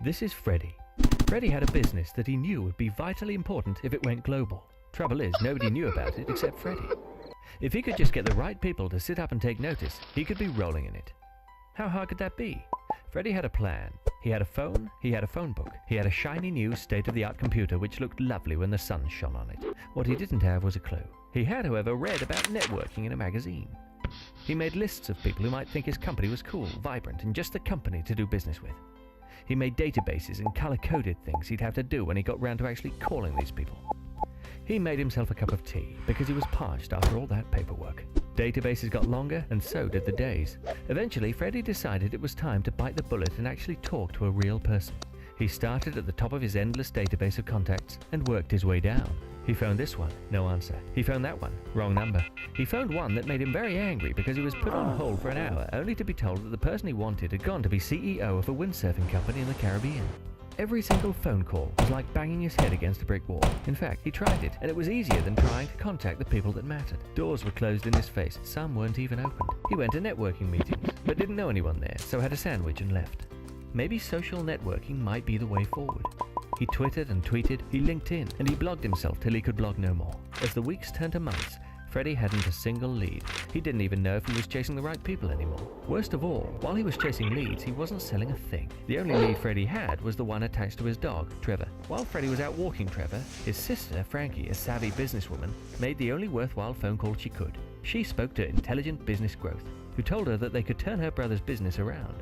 This is Freddie. Freddie had a business that he knew would be vitally important if it went global. Trouble is, nobody knew about it except Freddie. If he could just get the right people to sit up and take notice, he could be rolling in it. How hard could that be? Freddie had a plan. He had a phone, he had a phone book, he had a shiny new state-of-the-art computer which looked lovely when the sun shone on it. What he didn't have was a clue. He had, however, read about networking in a magazine. He made lists of people who might think his company was cool, vibrant, and just the company to do business with. He made databases and color-coded things he'd have to do when he got round to actually calling these people. He made himself a cup of tea because he was parched after all that paperwork. Databases got longer, and so did the days. Eventually, Freddie decided it was time to bite the bullet and actually talk to a real person. He started at the top of his endless database of contacts and worked his way down. He phoned this one, no answer. He phoned that one, wrong number. He phoned one that made him very angry because he was put on hold for an hour only to be told that the person he wanted had gone to be CEO of a windsurfing company in the Caribbean. Every single phone call was like banging his head against a brick wall. In fact, he tried it, and it was easier than trying to contact the people that mattered. Doors were closed in his face, some weren't even opened. He went to networking meetings, but didn't know anyone there, so had a sandwich and left. Maybe social networking might be the way forward. He twittered and tweeted, he LinkedIn, and he blogged himself till he could blog no more. As the weeks turned to months, Freddie hadn't a single lead. He didn't even know if he was chasing the right people anymore. Worst of all, while he was chasing leads, he wasn't selling a thing. The only lead Freddie had was the one attached to his dog, Trevor. While Freddie was out walking Trevor, his sister, Frankie, a savvy businesswoman, made the only worthwhile phone call she could. She spoke to Intelligent Business Growth, who told her that they could turn her brother's business around.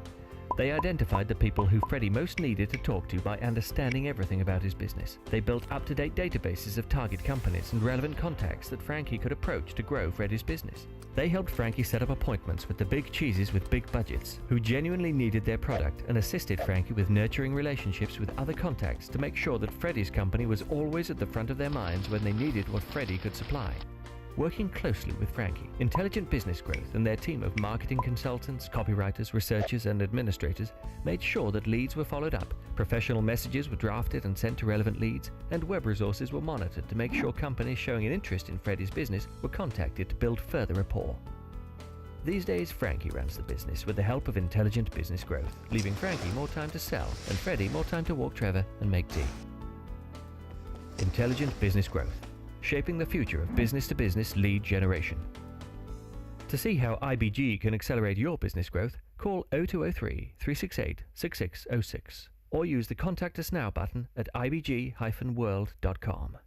They identified the people who Freddie most needed to talk to by understanding everything about his business. They built up-to-date databases of target companies and relevant contacts that Frankie could approach to grow Freddie's business. They helped Frankie set up appointments with the big cheeses with big budgets, who genuinely needed their product, and assisted Frankie with nurturing relationships with other contacts to make sure that Freddie's company was always at the front of their minds when they needed what Freddie could supply. Working closely with Frankie, Intelligent Business Growth and their team of marketing consultants, copywriters, researchers, and administrators made sure that leads were followed up, professional messages were drafted and sent to relevant leads, and web resources were monitored to make sure companies showing an interest in Freddie's business were contacted to build further rapport. These days, Frankie runs the business with the help of Intelligent Business Growth, leaving Frankie more time to sell and Freddie more time to walk Trevor and make tea. Intelligent Business Growth, shaping the future of business-to-business lead generation. To see how IBG can accelerate your business growth, call 0203 368 6606 or use the Contact Us Now button at ibg-world.com.